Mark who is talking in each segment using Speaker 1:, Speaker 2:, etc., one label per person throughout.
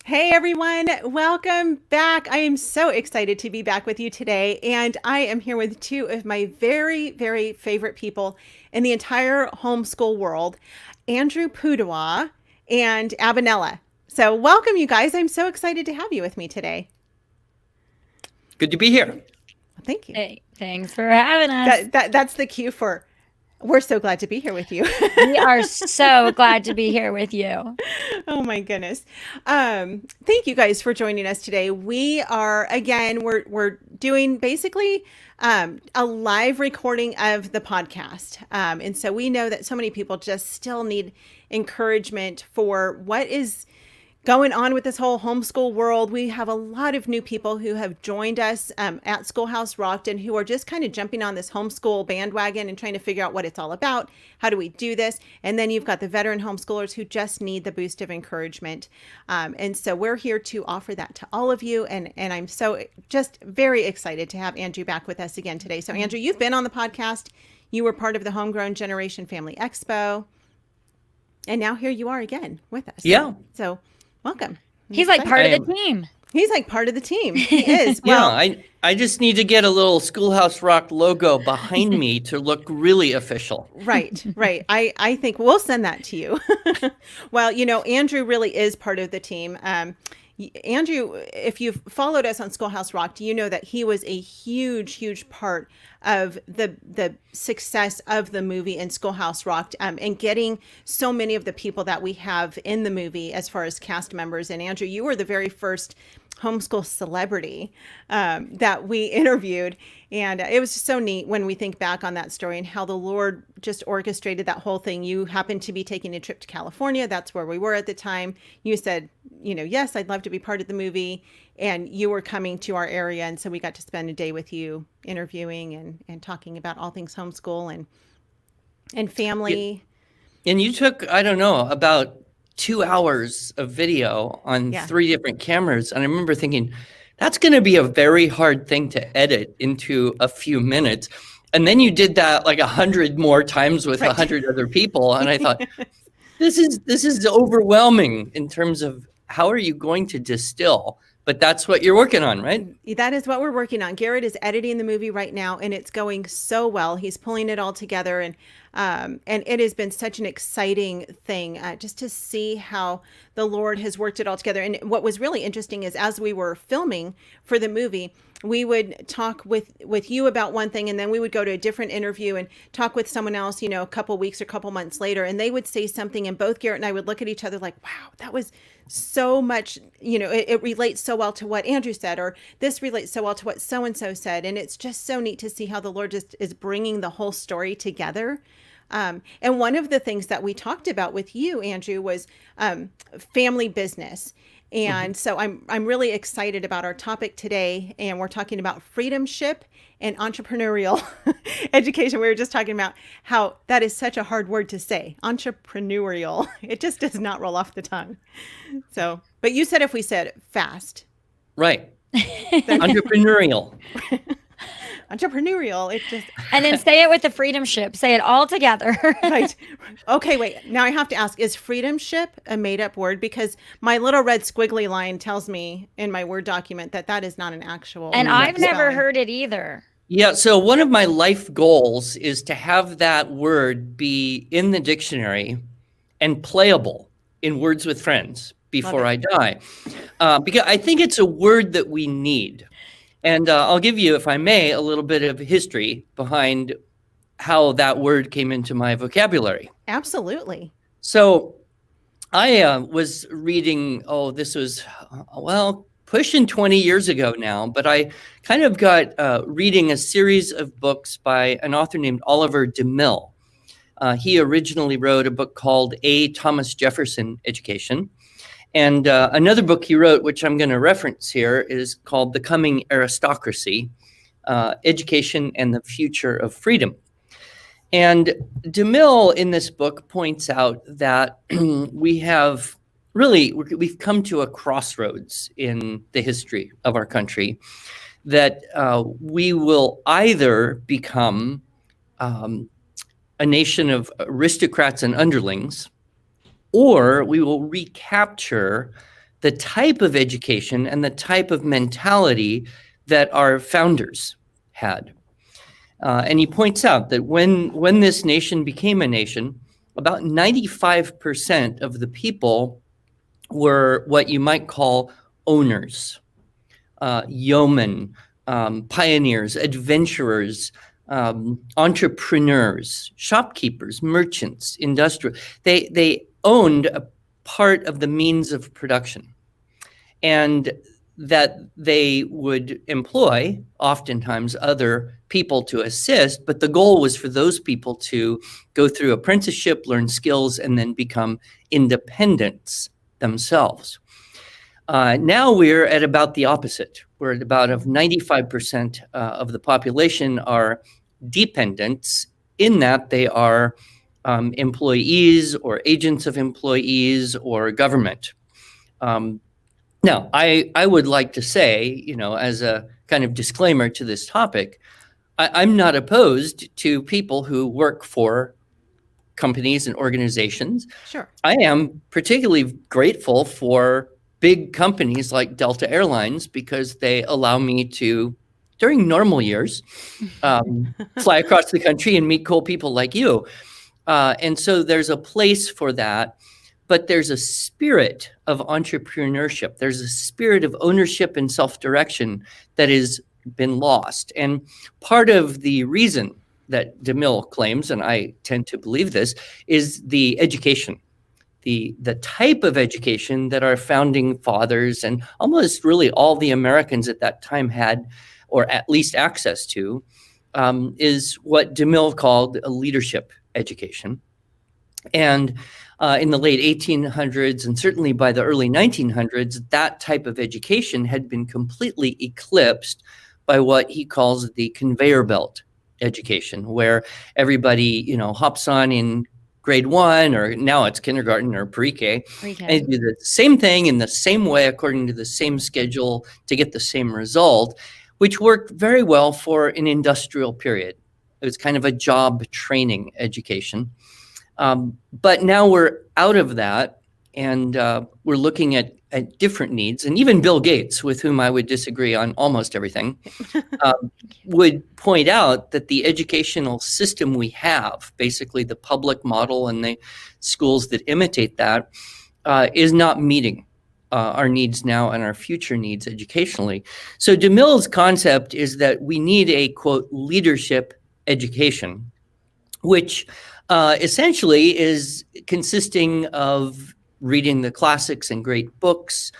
Speaker 1: Hey everyone, welcome back. I am so excited to be back with you today. And I am here with two of my very, very favorite people in the entire homeschool world, Andrew Pudewa and Aby Rinella. So welcome, you guys. I'm so excited to have you with me today.
Speaker 2: Good to be here.
Speaker 1: Thank you.
Speaker 3: Hey, thanks for having us.
Speaker 1: That's the cue for we're so glad to be here with you.
Speaker 3: We are so glad to be here with you.
Speaker 1: Oh my goodness. Thank you guys for joining us today. We are, again, we're doing basically a live recording of the podcast. And so we know that so many people just still need encouragement for what is going on with this whole homeschool world. We have a lot of new people who have joined us at Schoolhouse Rocked and who are just kind of jumping on this homeschool bandwagon and trying to figure out what it's all about. How do we do this? And then you've got the veteran homeschoolers who just need the boost of encouragement. And so we're here to offer that to all of you. And I'm so just very excited to have Andrew back with us again today. So Andrew, you've been on the podcast. You were part of the Homegrown Generation Family Expo. And now here you are again with us.
Speaker 2: Yeah.
Speaker 1: So welcome.
Speaker 3: He's like part of the team.
Speaker 1: He's like part of the team. He is. Well,
Speaker 2: yeah, I just need to get a little Schoolhouse Rock logo behind me to look really official.
Speaker 1: Right. I think we'll send that to you. Well, Andrew really is part of the team. Andrew, if you've followed us on Schoolhouse Rocked, you know that he was a huge part of the success of the movie in Schoolhouse Rocked, and getting so many of the people that we have in the movie as far as cast members. And Andrew, you were the very first homeschool celebrity that we interviewed. And it was just so neat when we think back on that story and how the Lord just orchestrated that whole thing. You happened to be taking a trip to California. That's where we were at the time. You said, yes, I'd love to be part of the movie. And you were coming to our area. And so we got to spend a day with you interviewing and talking about all things homeschool and family.
Speaker 2: And you took, I don't know, about 2 hours of video on 3 different cameras. And I remember thinking, that's going to be a very hard thing to edit into a few minutes. And then you did that like 100 more times with 100 other people. And I thought, this is overwhelming in terms of how are you going to distill? But that's what you're working on, right?
Speaker 1: That is what we're working on. Garrett is editing the movie right now, and it's going so well. He's pulling it all together, and it has been such an exciting thing just to see how the Lord has worked it all together. And what was really interesting is as we were filming for the movie, we would talk with you about one thing, and then we would go to a different interview and talk with someone else, a couple weeks or couple months later, and they would say something, and both Garrett and I would look at each other like, wow, that was so much, it relates so well to what Andrew said, or this relates so well to what so-and-so said. And it's just so neat to see how the Lord just is bringing the whole story together. And one of the things that we talked about with you, Andrew, was family business. And so I'm really excited about our topic today. And we're talking about freedomship and entrepreneurial education. We were just talking about how that is such a hard word to say, entrepreneurial. It just does not roll off the tongue. So, but you said if we said fast.
Speaker 2: Right. Entrepreneurial.
Speaker 1: Entrepreneurial. It just.
Speaker 3: And then say it with the freedomship. Say it all together.
Speaker 1: Right. Okay, wait. Now I have to ask, is freedomship a made up word? Because my little red squiggly line tells me in my Word document that is not an actual.
Speaker 3: And I've never heard it either.
Speaker 2: Yeah. So one of my life goals is to have that word be in the dictionary and playable in Words with Friends before I die. Because I think it's a word that we need. And I'll give you, if I may, a little bit of history behind how that word came into my vocabulary.
Speaker 1: Absolutely.
Speaker 2: So I was reading, this was, pushing 20 years ago now, but I kind of got reading a series of books by an author named Oliver DeMille. He originally wrote a book called A. Thomas Jefferson Education. And another book he wrote, which I'm going to reference here, is called The Coming Aristocracy, Education and the Future of Freedom. And DeMille in this book points out that we've come to a crossroads in the history of our country, that we will either become a nation of aristocrats and underlings, or we will recapture the type of education and the type of mentality that our founders had. And he points out that when this nation became a nation, about 95% of the people were what you might call owners, yeomen, pioneers, adventurers, entrepreneurs, shopkeepers, merchants, industrial. They owned a part of the means of production, and that they would employ oftentimes other people to assist, but the goal was for those people to go through apprenticeship, learn skills, and then become independents themselves. Now we're at about the opposite. We're at about 95% of the population are dependents, in that they are employees or agents of employees or government. Now, I would like to say, as a kind of disclaimer to this topic, I'm not opposed to people who work for companies and organizations.
Speaker 1: Sure.
Speaker 2: I am particularly grateful for big companies like Delta Airlines, because they allow me to, during normal years, fly across the country and meet cool people like you. And so there's a place for that. But there's a spirit of entrepreneurship. There's a spirit of ownership and self-direction that has been lost. And part of the reason that DeMille claims, and I tend to believe this, is the education, the type of education that our founding fathers and almost really all the Americans at that time had, or at least access to, is what DeMille called a leadership education. And in the late 1800s, and certainly by the early 1900s, that type of education had been completely eclipsed by what he calls the conveyor belt education, where everybody, hops on in grade 1, or now it's kindergarten or pre-K, and do the same thing in the same way, according to the same schedule, to get the same result, which worked very well for an industrial period. It was kind of a job training education. But now we're out of that, and we're looking at different needs. And even Bill Gates, with whom I would disagree on almost everything, would point out that the educational system we have, basically the public model and the schools that imitate that, is not meeting our needs now and our future needs educationally. So DeMille's concept is that we need a, quote, leadership education, which essentially is consisting of reading the classics and great books,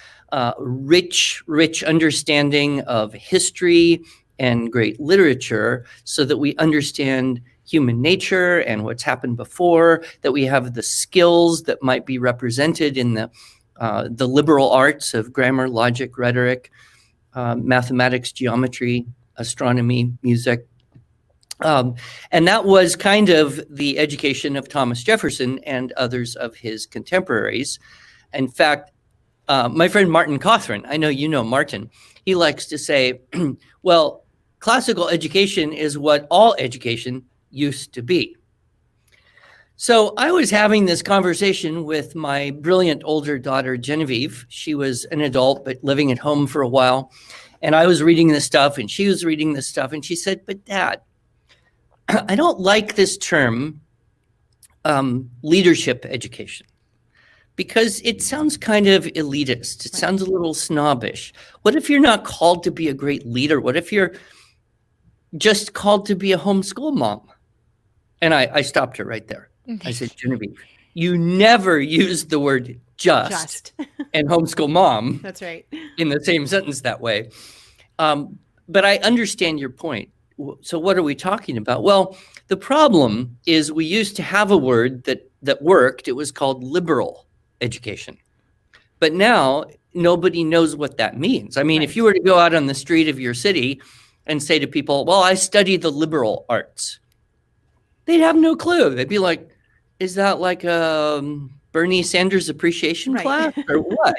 Speaker 2: rich understanding of history and great literature, so that we understand human nature and what's happened before, that we have the skills that might be represented in the liberal arts of grammar, logic, rhetoric, mathematics, geometry, astronomy, music. And that was kind of the education of Thomas Jefferson and others of his contemporaries. In fact, my friend Martin Cawthron, I know you know Martin, he likes to say, well, classical education is what all education used to be. So I was having this conversation with my brilliant older daughter, Genevieve. She was an adult, but living at home for a while. And I was reading this stuff, and she was reading this stuff. And she said, but Dad, I don't like this term, leadership education, because it sounds kind of elitist. It sounds a little snobbish. What if you're not called to be a great leader? What if you're just called to be a homeschool mom? And I stopped her right there. I said, Genevieve, you never use the word just. And homeschool mom.
Speaker 1: That's right.
Speaker 2: In the same sentence that way. But I understand your point. So what are we talking about? Well, the problem is we used to have a word that worked. It was called liberal education. But now nobody knows what that means. I mean, if you were to go out on the street of your city and say to people, well, I study the liberal arts, they'd have no clue. They'd be like, is that like a Bernie Sanders appreciation class or what,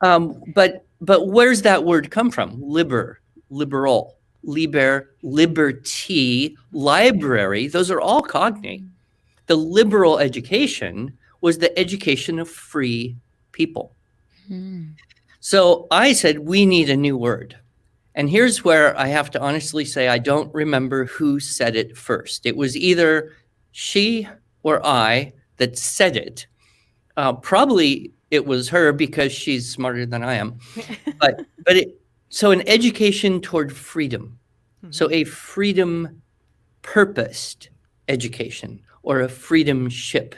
Speaker 2: But where's that word come from? Liberal. Liber, liberty, library, those are all cognate. The liberal education was the education of free people. So I said, we need a new word. And here's where I have to honestly say, I don't remember who said it first. It was either she or I that said it. Probably it was her because she's smarter than I am. So an education toward freedom. So a freedom purposed education or a freedomship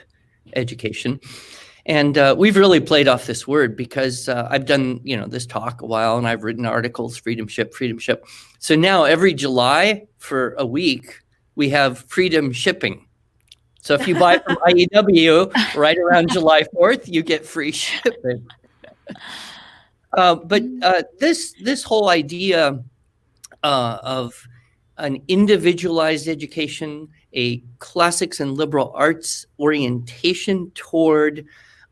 Speaker 2: education. And we've really played off this word because I've done, this talk a while, and I've written articles, freedomship. So now every July for a week, we have freedom shipping. So if you buy from IEW right around July 4th, you get free shipping. But this whole idea of an individualized education, a classics and liberal arts orientation toward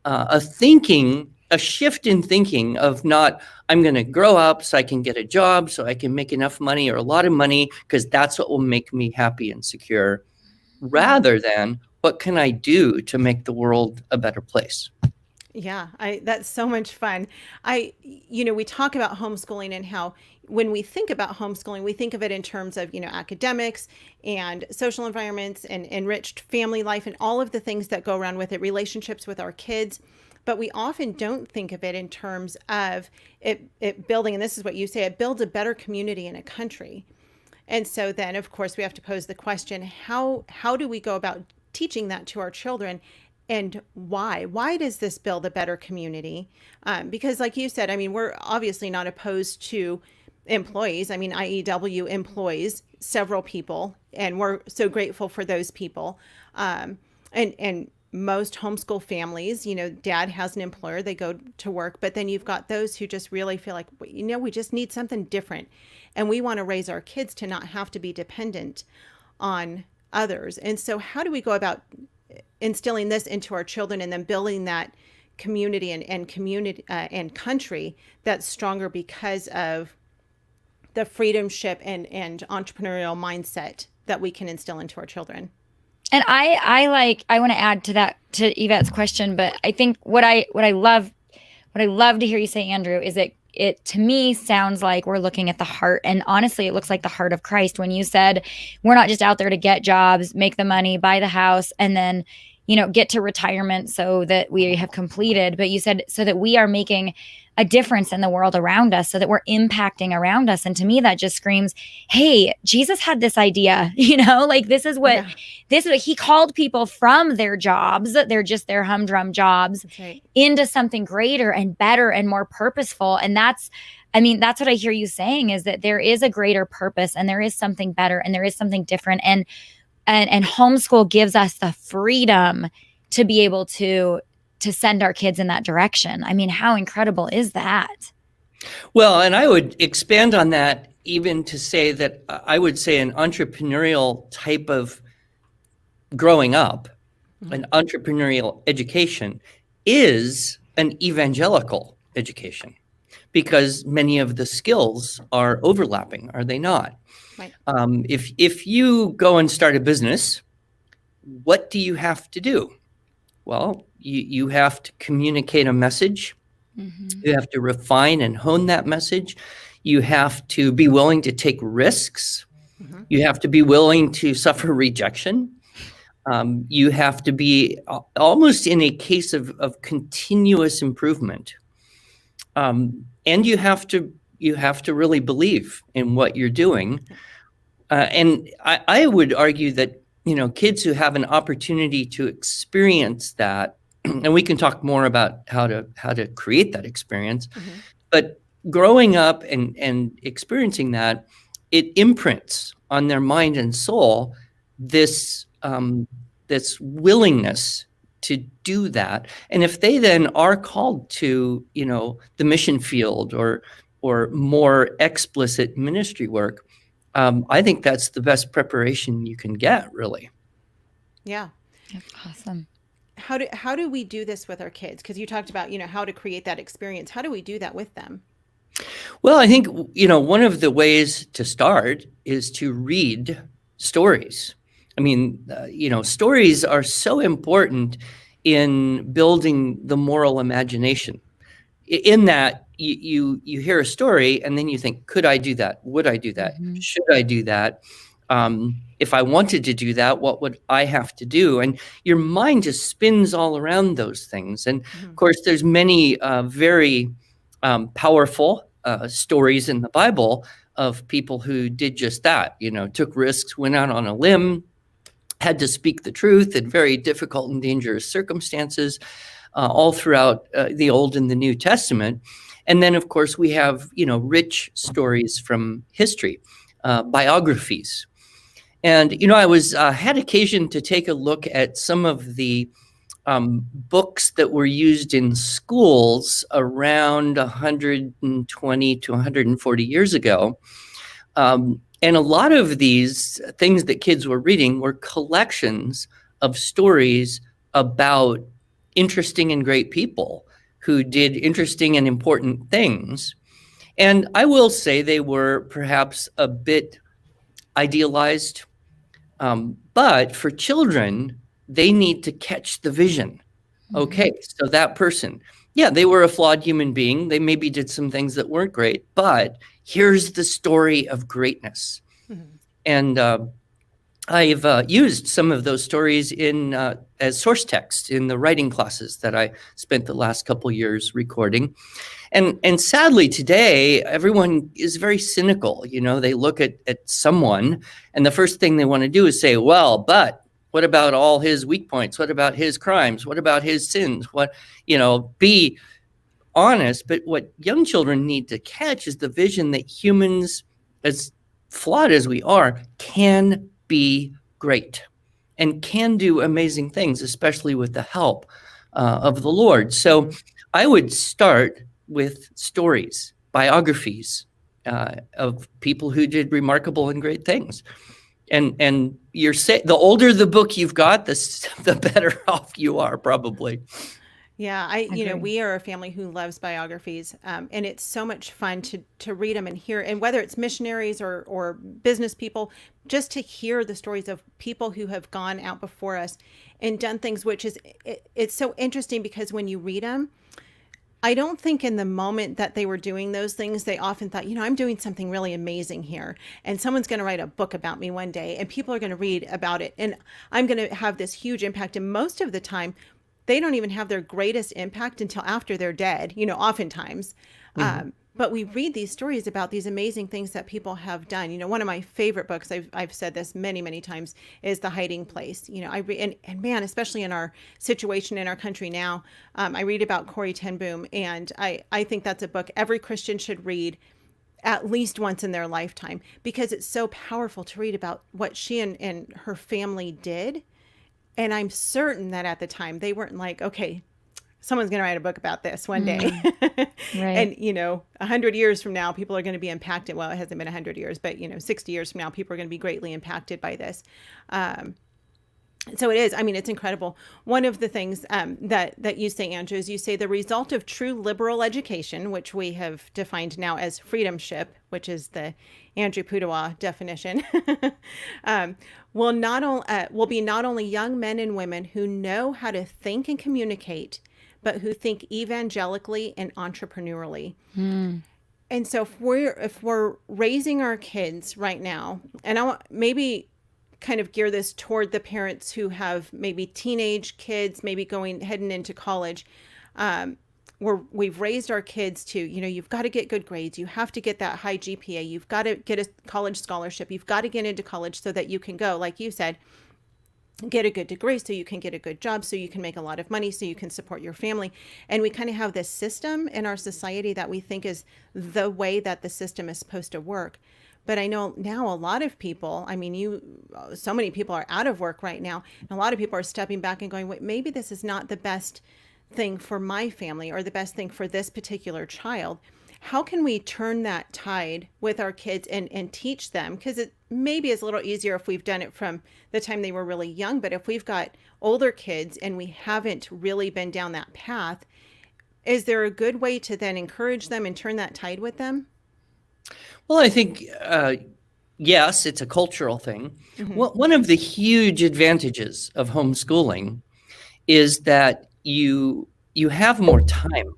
Speaker 2: a shift in thinking of not, I'm going to grow up so I can get a job, so I can make enough money or a lot of money, because that's what will make me happy and secure, rather than what can I do to make the world a better place?
Speaker 1: Yeah, that's so much fun. We talk about homeschooling and how when we think about homeschooling, we think of it in terms of, academics and social environments and enriched family life and all of the things that go around with it, relationships with our kids. But we often don't think of it in terms of it building, and this is what you say, it builds a better community in a country. And so then, of course, we have to pose the question, how do we go about teaching that to our children? And why? Why does this build a better community? Because like you said, we're obviously not opposed to employees. IEW employs several people, and we're so grateful for those people. And most homeschool families, dad has an employer, they go to work, but then you've got those who just really feel like, we just need something different. And we want to raise our kids to not have to be dependent on others. And so how do we go about instilling this into our children and then building that community and community and country that's stronger because of the freedomship and entrepreneurial mindset that we can instill into our children?
Speaker 3: And I want to add to that, to Yvette's question, but I think what I love to hear you say, Andrew, is that it to me sounds like we're looking at the heart, and honestly it looks like the heart of Christ when you said we're not just out there to get jobs, make the money, buy the house, and then get to retirement so that we have completed, but you said so that we are making a difference in the world around us, so that we're impacting around us. And to me that just screams, hey, Jesus had this idea, this is what he called people from their jobs, they're just their humdrum jobs, right, into something greater and better and more purposeful. And that's what I hear you saying, is that there is a greater purpose and there is something better and there is something different. And homeschool gives us the freedom to be able to send our kids in that direction. How incredible is that?
Speaker 2: Well, and I would expand on that even to say that I would say an entrepreneurial type of growing up, an entrepreneurial education is an evangelical education, because many of the skills are overlapping, are they not? Right. If you go and start a business, what do you have to do? Well, you have to communicate a message. Mm-hmm. You have to refine and hone that message. You have to be willing to take risks. Mm-hmm. You have to be willing to suffer rejection. You have to be almost in a case of continuous improvement. And you have to really believe in what you're doing. And I would argue that, kids who have an opportunity to experience that, and we can talk more about how to create that experience, mm-hmm. but growing up and experiencing that, it imprints on their mind and soul this willingness to do that. And if they then are called to, the mission field or more explicit ministry work, I think that's the best preparation you can get, really.
Speaker 1: Yeah.
Speaker 3: That's awesome.
Speaker 1: How do we do this with our kids? Because you talked about, how to create that experience. How do we do that with them?
Speaker 2: Well, I think, one of the ways to start is to read stories. Stories are so important in building the moral imagination. in that you hear a story and then you think, could I do that? Would I do that?
Speaker 3: Mhm.
Speaker 2: Should I do that? If I wanted to do that, what would I have to do? And your mind just spins all around those things. And of course, there's many very powerful stories in the Bible of people who did just that, took risks, went out on a limb, had to speak the truth in very difficult and dangerous circumstances, all throughout the Old and the New Testament. And then, of course, we have, rich stories from history, biographies. And, I had occasion to take a look at some of the books that were used in schools around 120 to 140 years ago. And a lot of these things that kids were reading were collections of stories about interesting and great people who did interesting and important things. And I will say they were perhaps a bit idealized, but for children, they need to catch the vision. Okay, so that person, they were a flawed human being. They maybe did some things that weren't great, but here's the story of greatness. And I've used some of those stories as source text in the writing classes that I spent the last couple years recording. And sadly today, everyone is very cynical. They look at someone and the first thing they want to do is say, well, but what about all his weak points? What about his crimes? What about his sins? Be honest. But what young children need to catch is the vision that humans, as flawed as we are, can be great and can do amazing things, especially with the help of the Lord. So I would start with stories, biographies of people who did remarkable and great things. And the older the book you've got, the better off you are, probably.
Speaker 1: Yeah, we are a family who loves biographies, and it's so much fun to read them and hear, and whether it's missionaries or business people, just to hear the stories of people who have gone out before us and done things, which is, it's so interesting because when you read them, I don't think in the moment that they were doing those things, they often thought, I'm doing something really amazing here. And someone's going to write a book about me one day and people are going to read about it. And I'm going to have this huge impact. And most of the time, they don't even have their greatest impact until after they're dead, oftentimes. But we read these stories about these amazing things that people have done. One of my favorite books, I've said this many, many times, is The Hiding Place. I read, and man, especially in our situation in our country now, I read about Corrie ten Boom, and I think that's a book every Christian should read at least once in their lifetime, because it's so powerful to read about what she and her family did. And I'm certain that at the time they weren't like, okay, someone's going to write a book about this one day.
Speaker 3: Right.
Speaker 1: And, 100 years from now, people are going to be impacted. Well, it hasn't been 100 years, but, 60 years from now, people are going to be greatly impacted by this. So it is. I mean, it's incredible. One of the things that you say, Andrew, is you say the result of true liberal education, which we have defined now as freedomship, which is the Andrew Pudewa definition, will be not only young men and women who know how to think and communicate, but who think evangelically and entrepreneurially. And so if we're raising our kids right now, and I want maybe kind of gear this toward the parents who have maybe teenage kids, maybe heading into college, we've raised our kids to, you've got to get good grades. You have to get that high GPA. You've got to get a college scholarship. You've got to get into college so that you can go, like you said, get a good degree so you can get a good job, so you can make a lot of money, so you can support your family. And we kind of have this system in our society that we think is the way that the system is supposed to work. But I know now a lot of people, so many people are out of work right now. And a lot of people are stepping back and going, wait, maybe this is not the best thing for my family or the best thing for this particular child. How can we turn that tide with our kids and teach them? Because it maybe is a little easier if we've done it from the time they were really young. But if we've got older kids and we haven't really been down that path, is there a good way to then encourage them and turn that tide with them?
Speaker 2: Well, I think, yes, it's a cultural thing. One of the huge advantages of homeschooling is that you have more time.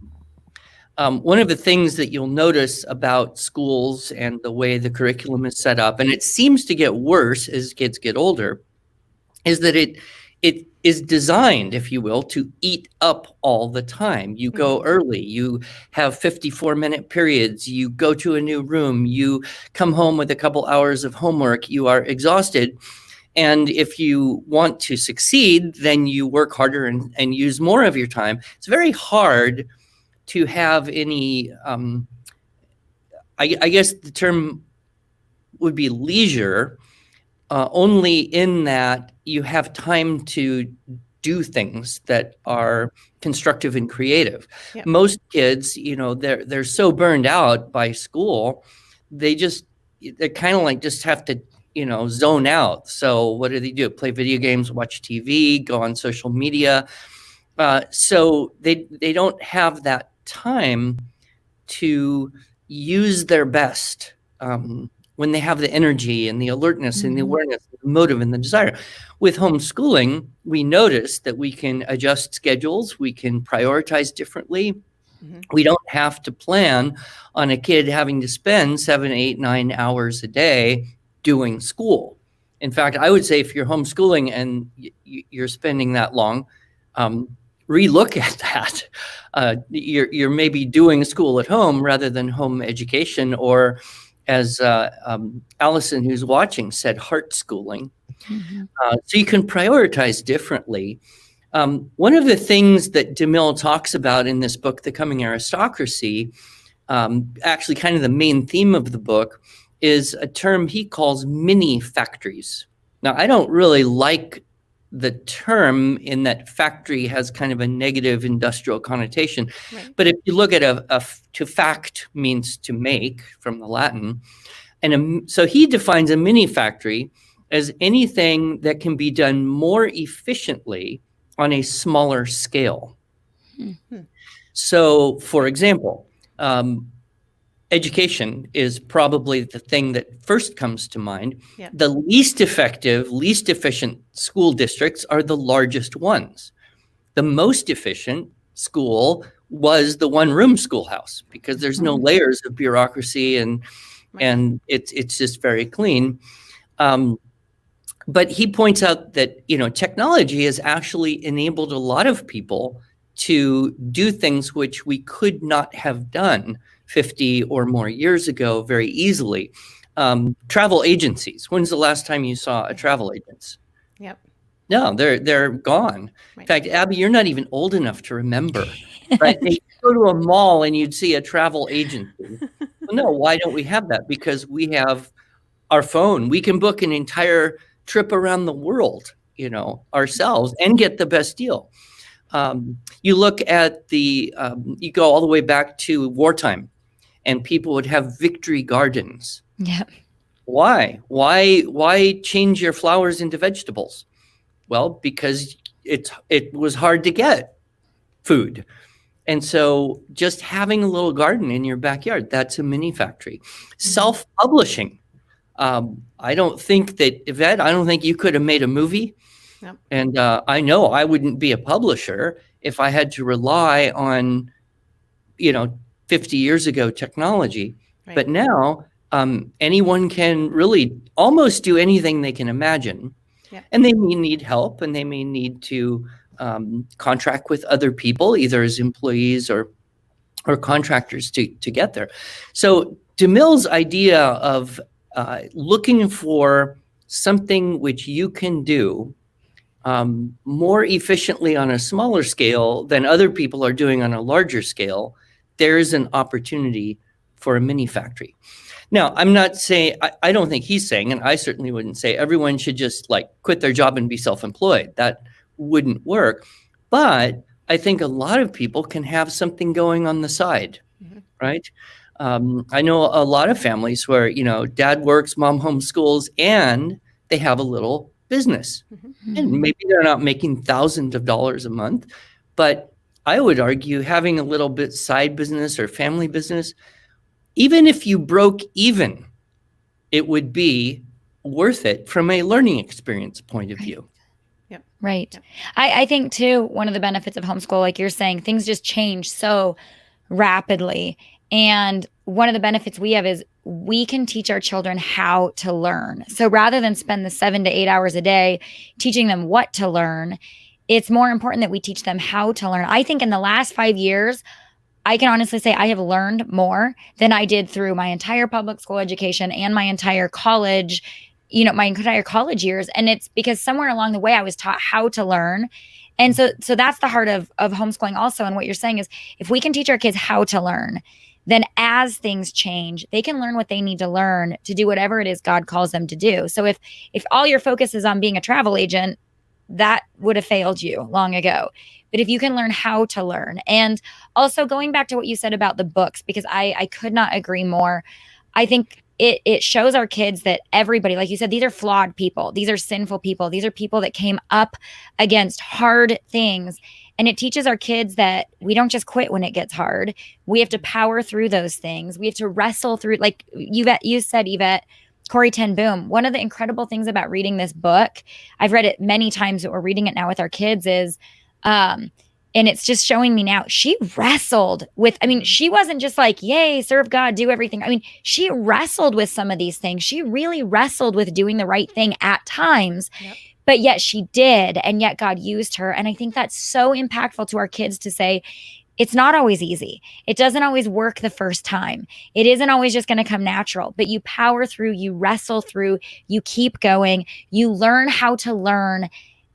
Speaker 2: one of the things that you'll notice about schools and the way the curriculum is set up, and it seems to get worse as kids get older, is that it is designed, if you will, to eat up all the time. You go early, you have 54-minute periods, you go to a new room, you come home with a couple hours of homework, you are exhausted. And if you want to succeed, then you work harder and use more of your time. It's very hard to have any, I guess the term would be leisure, only in that you have time to do things that are constructive and creative.
Speaker 1: Yep.
Speaker 2: Most kids, they're so burned out by school, they kind of like just have to, zone out. So what do? Play video games, watch TV, go on social media. So they don't have that time to use their best when they have the energy and the alertness and the awareness, the motive and the desire. With homeschooling, we notice that we can adjust schedules, we can prioritize differently. We don't have to plan on a kid having to spend 7, 8, 9 hours a day doing school. In fact, I would say if you're homeschooling and you're spending that long, relook at that. You're maybe doing school at home rather than home education, or as Allison, who's watching, said, heart schooling. So you can prioritize differently. One of the things that DeMille talks about in this book, The Coming Aristocracy, actually kind of the main theme of the book, is a term he calls mini factories. Now, I don't really like the term in that factory has kind of a negative industrial connotation.
Speaker 1: Right.
Speaker 2: But if you look at to fact means to make from the Latin. And so he defines a mini factory as anything that can be done more efficiently on a smaller scale. So, for example, education is probably the thing that first comes to mind.
Speaker 1: Yeah.
Speaker 2: The least effective, least efficient school districts are the largest ones. The most efficient school was the one-room schoolhouse because there's no layers of bureaucracy and it's just very clean. But he points out that technology has actually enabled a lot of people to do things which we could not have done 50 or more years ago very easily. Travel agencies. When's the last time you saw a travel agent?
Speaker 1: Yep.
Speaker 2: No, they're gone.
Speaker 1: Right.
Speaker 2: In fact, Aby, you're not even old enough to remember. Right? You go to a mall and you'd see a travel agency. Well, no, why don't we have that? Because we have our phone. We can book an entire trip around the world, ourselves and get the best deal. You look at you go all the way back to wartime, and people would have victory gardens.
Speaker 3: Yeah.
Speaker 2: Why? Why change your flowers into vegetables? Well, because it was hard to get food. And so just having a little garden in your backyard, that's a mini factory. Self-publishing. I don't think that, Yvette, I don't think you could have made a movie.
Speaker 1: Yep.
Speaker 2: And I know I wouldn't be a publisher if I had to rely on, 50 years ago technology.
Speaker 1: Right.
Speaker 2: But now anyone can really almost do anything they can imagine.
Speaker 1: Yep.
Speaker 2: And they may need help, and they may need to contract with other people, either as employees or contractors to get there. So DeMille's idea of looking for something which you can do more efficiently on a smaller scale than other people are doing on a larger scale, there's an opportunity for a mini factory. Now, I'm not saying, I don't think he's saying, and I certainly wouldn't say everyone should just quit their job and be self-employed. That wouldn't work. But I think a lot of people can have something going on the side, right? I know a lot of families where, dad works, mom homeschools, and they have a little business. And maybe they're not making thousands of dollars a month, but I would argue having a little bit side business or family business, even if you broke even, it would be worth it from a learning experience point of view.
Speaker 3: Right. I think too, one of the benefits of homeschool, like you're saying, things just change so rapidly. And one of the benefits we have is we can teach our children how to learn. So rather than spend the 7 to 8 hours a day teaching them what to learn, it's more important that we teach them how to learn. I think in the last 5 years, I can honestly say I have learned more than I did through my entire public school education and my entire college, my entire college years. And it's because somewhere along the way, I was taught how to learn. And so that's the heart of homeschooling also. And what you're saying is if we can teach our kids how to learn, then as things change, they can learn what they need to learn to do whatever it is God calls them to do. So if all your focus is on being a travel agent, that would have failed you long ago. But if you can learn how to learn, and also going back to what you said about the books, because I could not agree more. I think it shows our kids that everybody, like you said, these are flawed people. These are sinful people. These are people that came up against hard things. And it teaches our kids that we don't just quit when it gets hard. We have to power through those things. We have to wrestle through, like you said, Yvette, Corrie ten Boom. One of the incredible things about reading this book, I've read it many times, but we're reading it now with our kids, is and it's just showing me now, she wrestled with, she wasn't just like, yay, serve God, do everything. She wrestled with some of these things. She really wrestled with doing the right thing at times. Yep. But yet she did, and yet God used her. And I think that's so impactful to our kids to say, it's not always easy. It doesn't always work the first time. It isn't always just going to come natural, but you power through, you wrestle through, you keep going, you learn how to learn,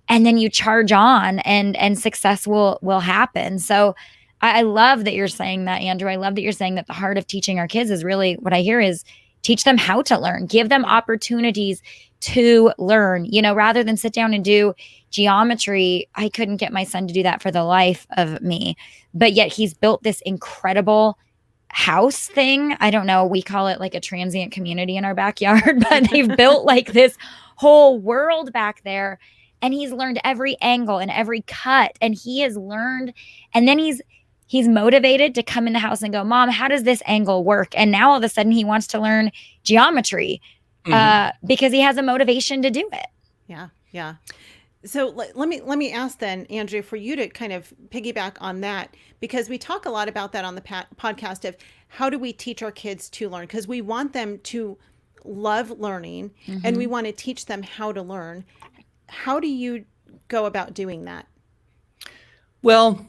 Speaker 3: and then you charge on, and success will happen. So I love that you're saying that, Andrew. I love that you're saying that the heart of teaching our kids is really, what I hear is, teach them how to learn, give them opportunities to learn, rather than sit down and do geometry. I couldn't get my son to do that for the life of me, but yet he's built this incredible house thing. I don't know. We call it like a transient community in our backyard, but they've built like this whole world back there, and he's learned every angle and every cut, and he has learned, and then he's motivated to come in the house and go, Mom, how does this angle work? And now all of a sudden he wants to learn geometry because he has a motivation to do it.
Speaker 1: Yeah. Yeah. So let me ask then, Andrew, for you to kind of piggyback on that, because we talk a lot about that on the podcast of how do we teach our kids to learn? Because we want them to love learning, and we want to teach them how to learn. How do you go about doing that?
Speaker 2: Well,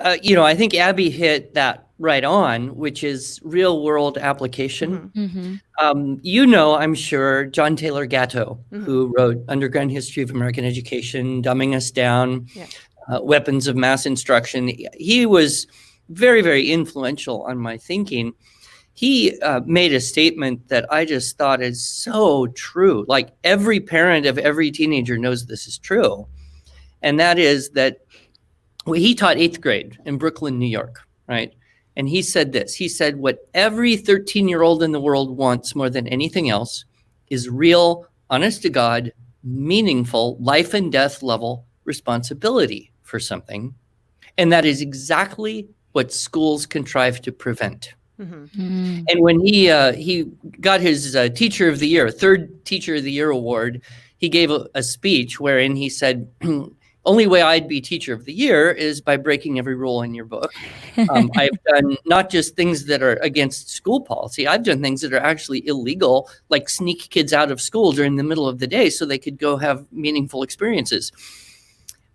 Speaker 2: I think Aby hit that right on, which is real world application. I'm sure, John Taylor Gatto, who wrote Underground History of American Education, Dumbing Us Down, Weapons of Mass Instruction. He was very, very influential on my thinking. He made a statement that I just thought is so true. Like every parent of every teenager knows this is true. And that is that he taught 8th grade in Brooklyn, New York, right? And he said this. He said, what every 13-year-old in the world wants more than anything else is real, honest to God, meaningful, life and death level responsibility for something. And that is exactly what schools contrive to prevent. And when he got his Teacher of the Year, 3rd Teacher of the Year award, he gave a speech wherein he said, only way I'd be Teacher of the Year is by breaking every rule in your book. I've done not just things that are against school policy. I've done things that are actually illegal, like sneak kids out of school during the middle of the day so they could go have meaningful experiences.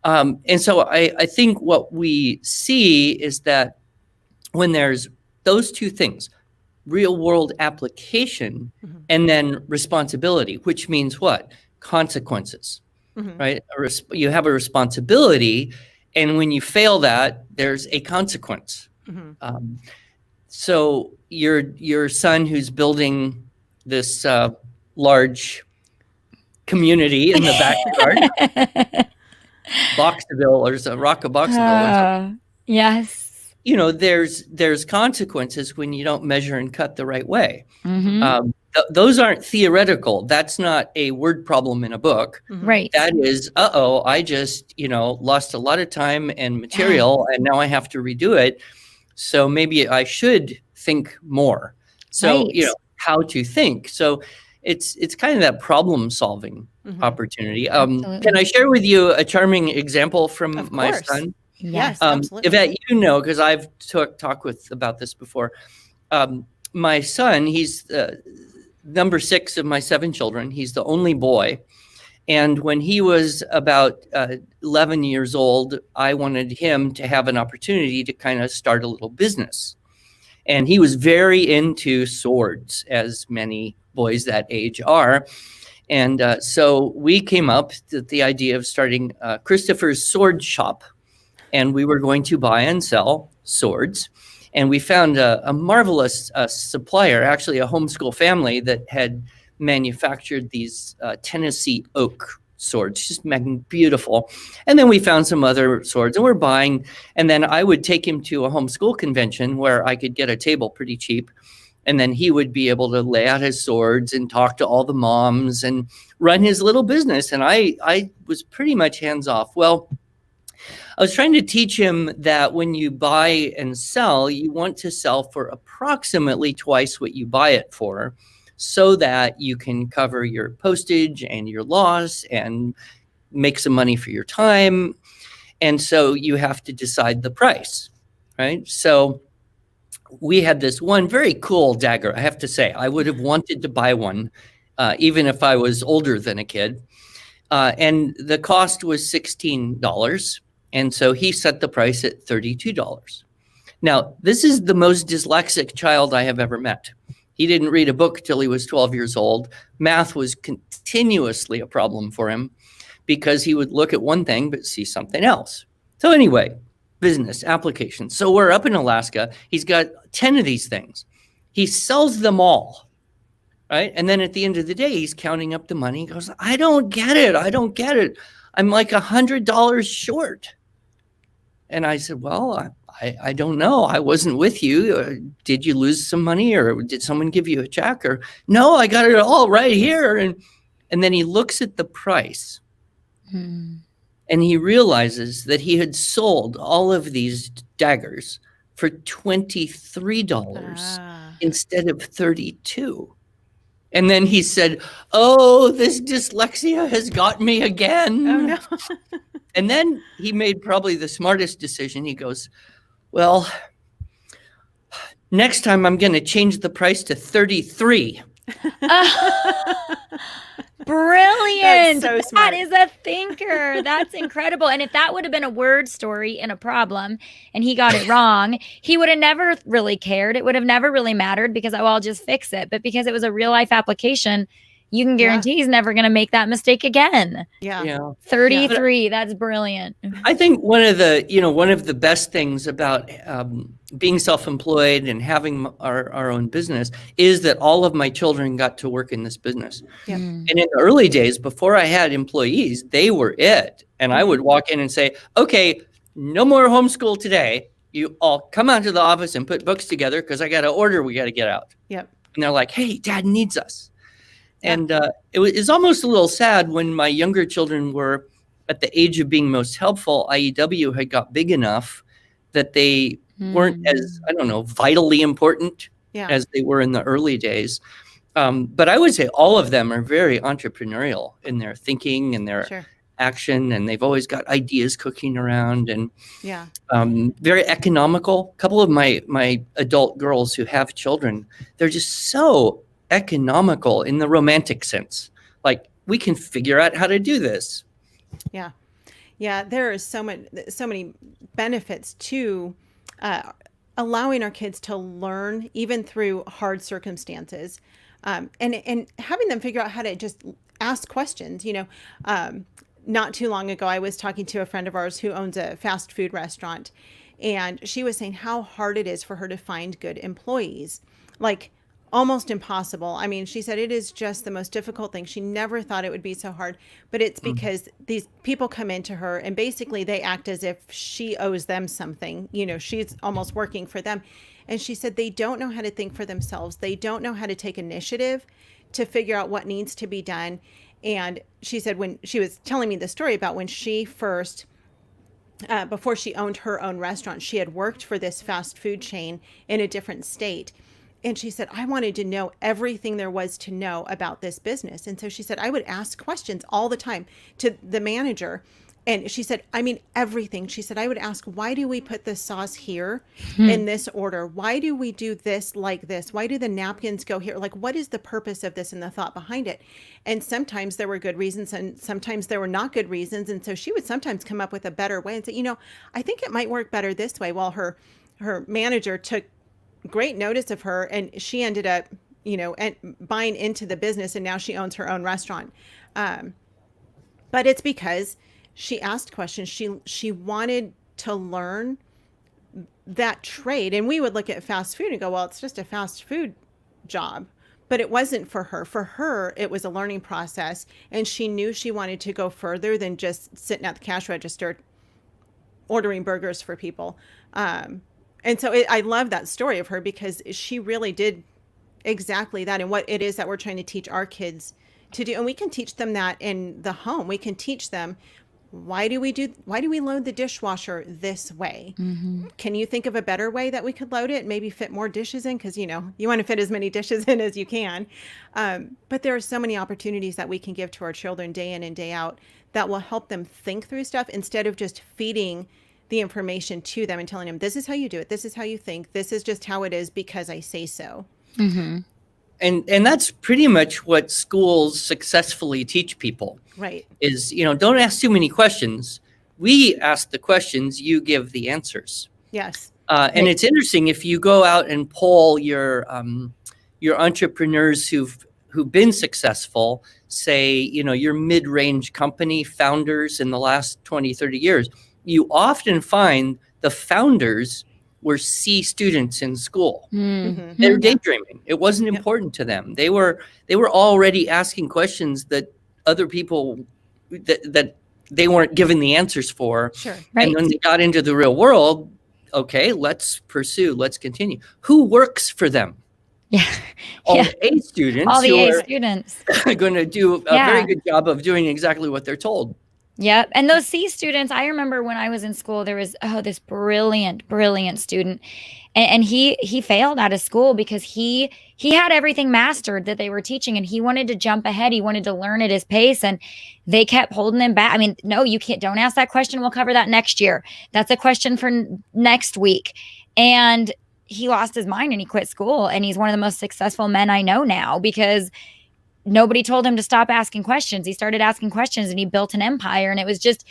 Speaker 2: And so I think what we see is that when there's those two things, real world application and then responsibility, which means what? Consequences. Right? You have a responsibility, and when you fail that, there's a consequence. So your son who's building this large community in the backyard, Boxville or Rockabouxville.
Speaker 3: Yes.
Speaker 2: There's consequences when you don't measure and cut the right way. Those aren't theoretical. That's not a word problem in a book.
Speaker 3: Right.
Speaker 2: That is, I just, lost a lot of time and material, and now I have to redo it. So maybe I should think more. So, how to think. So it's kind of that problem solving opportunity. Can I share with you a charming example from my son?
Speaker 1: Yes, absolutely.
Speaker 2: Yvette, because I've talked about this before. My son, he's number 6 of my 7 children. He's the only boy. And when he was about 11 years old, I wanted him to have an opportunity to kind of start a little business. And he was very into swords, as many boys that age are. And so we came up with the idea of starting Christopher's Sword Shop. And we were going to buy and sell swords. And we found a marvelous supplier, actually a homeschool family that had manufactured these Tennessee oak swords, just beautiful. And then we found some other swords and we're buying. And then I would take him to a homeschool convention where I could get a table pretty cheap. And then he would be able to lay out his swords and talk to all the moms and run his little business. And I was pretty much hands off. Well, I was trying to teach him that when you buy and sell, you want to sell for approximately twice what you buy it for, so that you can cover your postage and your loss and make some money for your time. And so you have to decide the price, right? So we had this one very cool dagger. I have to say, I would have wanted to buy one, even if I was older than a kid. And the cost was $16. And so he set the price at $32. Now, this is the most dyslexic child I have ever met. He didn't read a book till he was 12 years old. Math was continuously a problem for him because he would look at one thing but see something else. So anyway, business applications. So we're up in Alaska. He's got 10 of these things. He sells them all, right? And then at the end of the day, he's counting up the money. He goes, I don't get it. I'm like $100 short. And I said, well, I don't know. I wasn't with you. Did you lose some money or did someone give you a check? Or no, I got it all right here. And then he looks at the price and he realizes that he had sold all of these daggers for $23 instead of $32. And then he said, oh, this dyslexia has got me again.
Speaker 1: Oh, no.
Speaker 2: And then he made probably the smartest decision. He goes, well, next time I'm going to change the price to 33.
Speaker 3: Brilliant.
Speaker 1: That's so smart.
Speaker 3: That is a thinker. That's incredible. And if that would have been a word story and a problem and he got it wrong, he would have never really cared. It would have never really mattered because, oh, I'll just fix it. But because it was a real life application, you can guarantee he's never going to make that mistake again.
Speaker 1: Yeah.
Speaker 3: 33. That's brilliant.
Speaker 2: I think one of the best things about being self-employed and having our own business is that all of my children got to work in this business.
Speaker 1: Yeah.
Speaker 2: And in the early days, before I had employees, they were it. And I would walk in and say, okay, no more homeschool today. You all come out to the office and put books together because I got an order we got to get out.
Speaker 1: Yep.
Speaker 2: And they're like, hey, Dad needs us. And it was almost a little sad when my younger children were at the age of being most helpful. IEW had got big enough that they weren't as, vitally important as they were in the early days. But I would say all of them are very entrepreneurial in their thinking and their action. And they've always got ideas cooking around and very economical. A couple of my adult girls who have children, they're just so economical in the romantic sense. Like, we can figure out how to do this.
Speaker 1: Yeah. There is so many benefits to allowing our kids to learn even through hard circumstances, and having them figure out how to just ask questions. Not too long ago, I was talking to a friend of ours who owns a fast food restaurant, and she was saying how hard it is for her to find good employees. Like, almost impossible. I mean, she said it is just the most difficult thing. She never thought it would be so hard, but it's because these people come into her and basically they act as if she owes them something. She's almost working for them. And she said they don't know how to think for themselves. They don't know how to take initiative to figure out what needs to be done. And she said when she was telling me the story about when she first before she owned her own restaurant, she had worked for this fast food chain in a different state. And she said, I wanted to know everything there was to know about this business. And so she said, I would ask questions all the time to the manager. And she said, I mean, everything. She said, I would ask, why do we put this sauce here in this order? Why do we do this like this? Why do the napkins go here? Like, what is the purpose of this and the thought behind it? And sometimes there were good reasons and sometimes there were not good reasons. And so she would sometimes come up with a better way and say, you know, I think it might work better this way. While her manager took great notice of her, and she ended up, you know, and buying into the business, and now she owns her own restaurant. But it's because she asked questions. She wanted to learn that trade. And we would look at fast food and go, well, it's just a fast food job. But it wasn't for her. For her, it was a learning process. And she knew she wanted to go further than just sitting at the cash register ordering burgers for people. And so I love that story of her, because she really did exactly that, and what it is that we're trying to teach our kids to do. And we can teach them that in the home. We can teach them, why do we load the dishwasher this way? Can you think of a better way that we could load it? Maybe fit more dishes in, because, you know, you want to fit as many dishes in as you can. But there are so many opportunities that we can give to our children day in and day out that will help them think through stuff, instead of just feeding the information to them and telling them, this is how you do it. This is how you think. This is just how it is because I say so.
Speaker 2: And that's pretty much what schools successfully teach people.
Speaker 1: Right.
Speaker 2: Is, you know, don't ask too many questions. We ask the questions, you give the answers.
Speaker 1: Yes.
Speaker 2: And it's interesting, if you go out and poll your entrepreneurs who've been successful, say, you know, your mid-range company founders in the last 20, 30 years, you often find the founders were C students in school. They're daydreaming. It wasn't important to them. They were already asking questions that other people that they weren't given the answers for.
Speaker 1: Sure.
Speaker 3: Right.
Speaker 2: And when they got into the real world, okay, let's continue. Who works for them?
Speaker 3: Yeah.
Speaker 2: All the A students.
Speaker 3: All the
Speaker 2: who
Speaker 3: A
Speaker 2: are
Speaker 3: students.
Speaker 2: going to do a very good job of doing exactly what they're told.
Speaker 3: Yep. And those C students, I remember when I was in school, there was this brilliant student. And he failed out of school because he had everything mastered that they were teaching, and he wanted to jump ahead. He wanted to learn at his pace, and they kept holding him back. I mean, no, you can't, don't ask that question. We'll cover that next year. That's a question for next week. And he lost his mind and he quit school. And he's one of the most successful men I know now, because nobody told him to stop asking questions. He started asking questions and he built an empire. And it was just,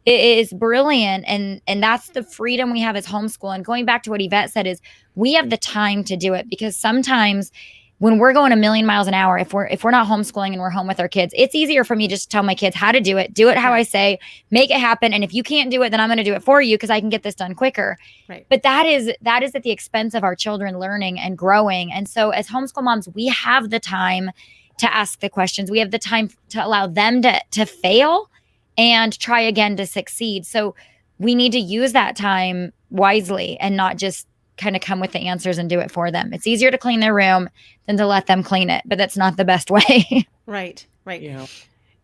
Speaker 3: it is brilliant. And that's the freedom we have as homeschool. And going back to what Yvette said, is we have the time to do it, because sometimes when we're going a million miles an hour, if we're not homeschooling and we're home with our kids, it's easier for me just to tell my kids how to do it how I say, make it happen. And if you can't do it, then I'm going to do it for you, because I can get this done quicker.
Speaker 1: Right.
Speaker 3: But that is at the expense of our children learning and growing. And so as homeschool moms, we have the time to ask the questions. We have the time to allow them to fail and try again to succeed. So we need to use that time wisely and not just kind of come with the answers and do it for them. It's easier to clean their room than to let them clean it, but that's not the best way.
Speaker 1: Right.
Speaker 2: Yeah.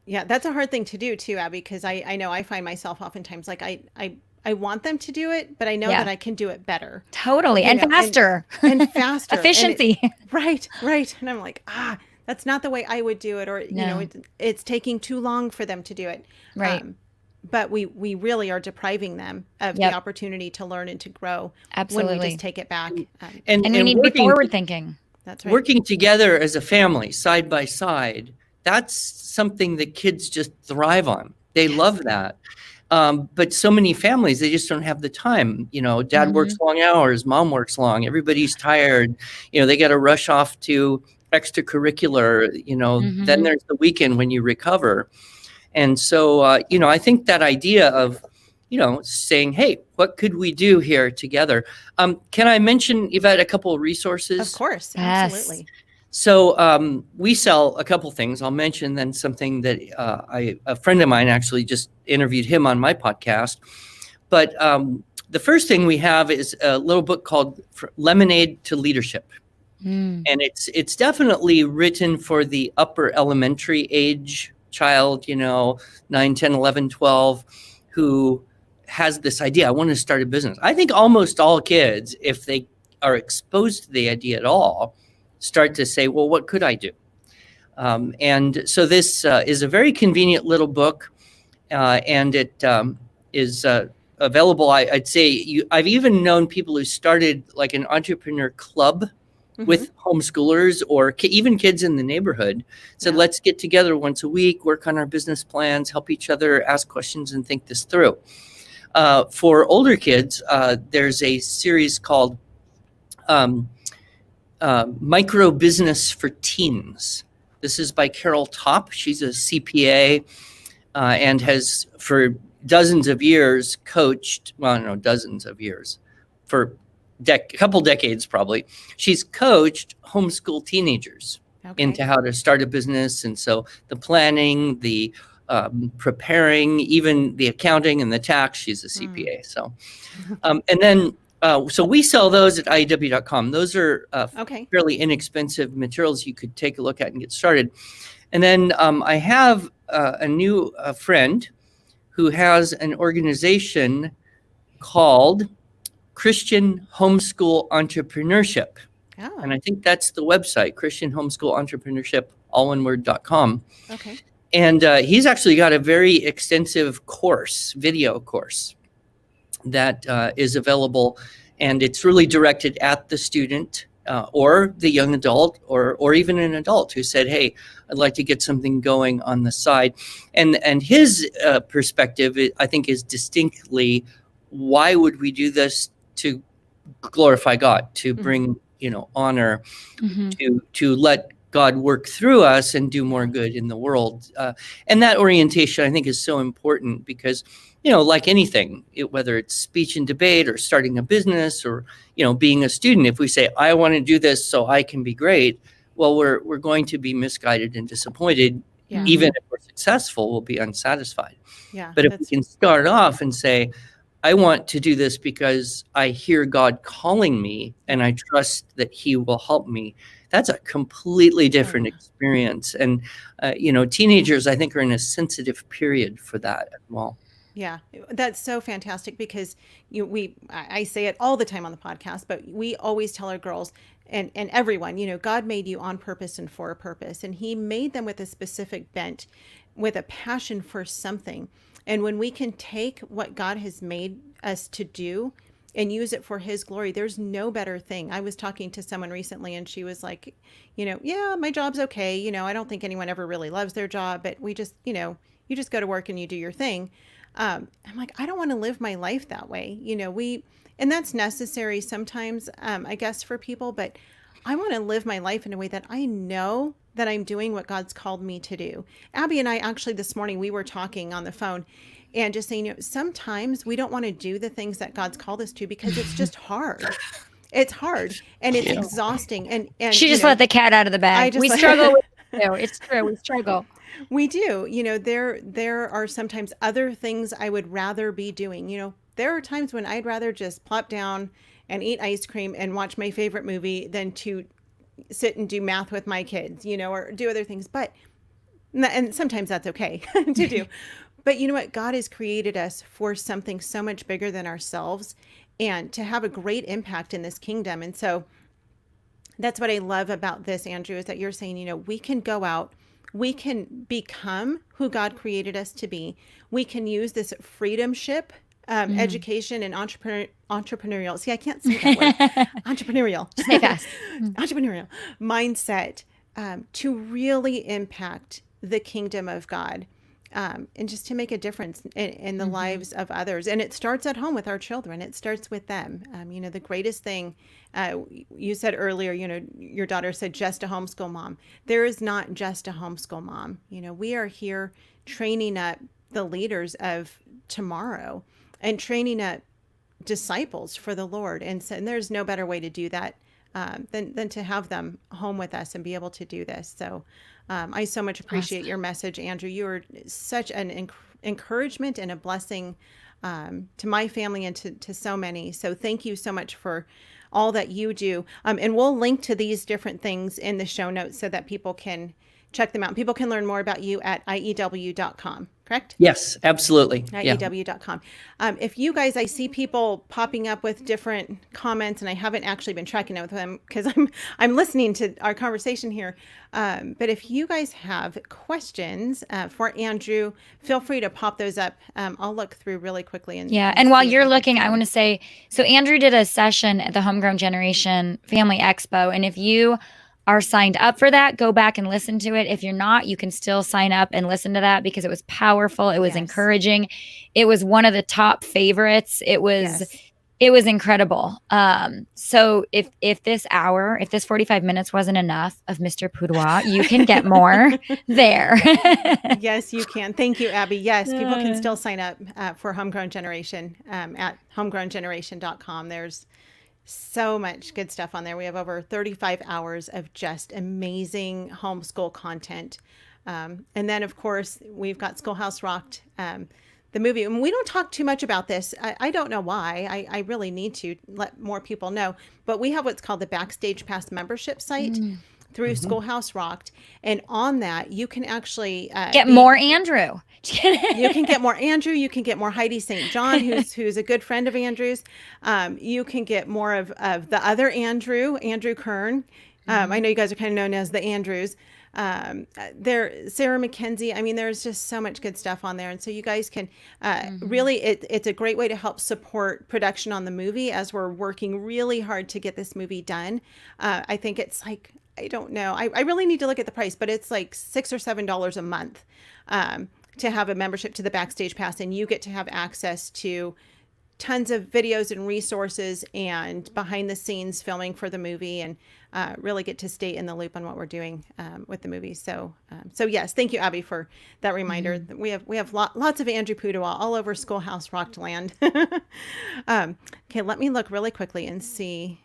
Speaker 1: Yeah, that's a hard thing to do too, Abby, because I know I find myself oftentimes like I want them to do it, but I know that I can do it better.
Speaker 3: Totally. And faster.
Speaker 1: And faster.
Speaker 3: Efficiency.
Speaker 1: Right. And I'm like, that's not the way I would do it. Or, you know, it's taking too long for them to do it.
Speaker 3: Right.
Speaker 1: But we really are depriving them of the opportunity to learn and to grow.
Speaker 3: Absolutely.
Speaker 1: When we just take it back.
Speaker 3: And we need to be forward thinking.
Speaker 1: That's right.
Speaker 2: Working together as a family, side by side, that's something that kids just thrive on. They love that. But so many families, they just don't have the time. You know, dad works long hours, mom works long, everybody's tired. You know, they got to rush off to extracurricular, you know, then there's the weekend when you recover. And so, you know, I think that idea of, you know, saying, hey, what could we do here together? Can I mention, Yvette, a couple of resources?
Speaker 1: Of course.
Speaker 3: Yes.
Speaker 1: Absolutely.
Speaker 2: So we sell a couple things. I'll mention then something that a friend of mine actually just interviewed him on my podcast. But the first thing we have is a little book called Lemonade to Leadership. And it's definitely written for the upper elementary age child, you know, 9, 10, 11, 12, who has this idea, I want to start a business. I think almost all kids, if they are exposed to the idea at all, start to say, well, what could I do? And so this is a very convenient little book. and it is available. I'd say I've even known people who started like an entrepreneur club with homeschoolers or even kids in the neighborhood. Said, let's get together once a week, work on our business plans, help each other, ask questions, and think this through. For older kids, there's a series called Micro Business for Teens. This is by Carol Topp. She's a CPA and has for dozens of years coached, well, no, dozens of years, for a couple decades probably. She's coached homeschool teenagers into how to start a business. And so the planning, the preparing, even the accounting and the tax, she's a CPA. So, and then, so we sell those at IEW.com. Those are fairly inexpensive materials you could take a look at and get started. And then I have a new friend who has an organization called Christian Homeschool Entrepreneurship. Oh. And I think that's the website, Christian Homeschool Entrepreneurship, alloneword.com. Okay. And he's actually got a very extensive course, video course, that is available. And it's really directed at the student or the young adult or even an adult who said, hey, I'd like to get something going on the side. And his perspective, I think, is distinctly, why would we do this? To glorify God, to bring, honor, to let God work through us and do more good in the world. And that orientation, I think, is so important because, like anything, whether it's speech and debate or starting a business or, being a student, if we say, I want to do this so I can be great, well, we're going to be misguided and disappointed. Yeah. Even if we're successful, we'll be unsatisfied. Yeah, but if we can start off and say, I want to do this because I hear God calling me and I trust that he will help me. That's a completely different experience. And, teenagers, I think, are in a sensitive period for that as well.
Speaker 1: Yeah, that's so fantastic because I say it all the time on the podcast, but we always tell our girls and everyone, God made you on purpose and for a purpose. And he made them with a specific bent, with a passion for something. And when we can take what God has made us to do and use it for his glory, there's no better thing. I was talking to someone recently and she was like, yeah, my job's okay. I don't think anyone ever really loves their job, but we just, you just go to work and you do your thing. I'm like, I don't want to live my life that way. And that's necessary sometimes, I guess, for people, but I want to live my life in a way that I know that I'm doing what God's called me to do. Abby and I actually this morning, we were talking on the phone and just saying, sometimes we don't want to do the things that God's called us to because it's just hard. It's hard and it's exhausting. And
Speaker 3: she just let the cat out of the bag. We struggle with it. It's true. We struggle.
Speaker 1: We do. There are sometimes other things I would rather be doing. There are times when I'd rather just plop down and eat ice cream and watch my favorite movie than to sit and do math with my kids, or do other things. And sometimes that's okay to do. But you know what? God has created us for something so much bigger than ourselves and to have a great impact in this kingdom. And so that's what I love about this, Andrew, is that you're saying, we can go out, we can become who God created us to be. We can use this freedomship, education and entrepreneurial. See, I can't say that word. Entrepreneurial.
Speaker 3: Say fast.
Speaker 1: Entrepreneurial mindset to really impact the kingdom of God and just to make a difference in the lives of others. And it starts at home with our children. It starts with them. The greatest thing you said earlier, your daughter said just a homeschool mom. There is not just a homeschool mom. We are here training up the leaders of tomorrow and training up disciples for the Lord. And there's no better way to do that than to have them home with us and be able to do this. So I so much appreciate your message, Andrew. You are such an encouragement and a blessing to my family and to so many. So thank you so much for all that you do. And we'll link to these different things in the show notes so that people can check them out. People can learn more about you at IEW.com, correct?
Speaker 2: Yes, absolutely. Yeah.
Speaker 1: IEW.com. If you guys, I see people popping up with different comments, and I haven't actually been tracking it with them because I'm listening to our conversation here. But if you guys have questions for Andrew, feel free to pop those up. I'll look through really quickly.
Speaker 3: And while you're looking, I want to say, so Andrew did a session at the Homegrown Generation Family Expo, and if you are signed up for that, go back and listen to it. If you're not, you can still sign up and listen to that because it was powerful. It was encouraging. It was one of the top favorites. It was incredible. So if this 45 minutes wasn't enough of Mr. Pudewa, you can get more there.
Speaker 1: Yes, you can. Thank you, Aby. Yes, people can still sign up for Homegrown Generation at homegrowngeneration.com. There's so much good stuff on there. We have over 35 hours of just amazing homeschool content. And then, of course, we've got Schoolhouse Rocked, the movie. And we don't talk too much about this. I don't know why. I really need to let more people know. But we have what's called the Backstage Pass membership site through Schoolhouse Rocked. And on that, you can actually
Speaker 3: get more Andrew.
Speaker 1: You can get more Andrew. You can get more Heidi St. John, who's a good friend of Andrew's. You can get more of the other Andrew Kern. I know you guys are kind of known as the Andrews. Sarah McKenzie. I mean, there's just so much good stuff on there. And so you guys can really, it's a great way to help support production on the movie as we're working really hard to get this movie done. I think it's like, I don't know. I really need to look at the price, but it's like $6 or $7 a month to have a membership to the Backstage Pass, and you get to have access to tons of videos and resources and behind the scenes filming for the movie, and really get to stay in the loop on what we're doing with the movie. So yes, thank you, Aby, for that reminder. We have lots of Andrew Pudewa all over Schoolhouse Rocked land. Okay, let me look really quickly and see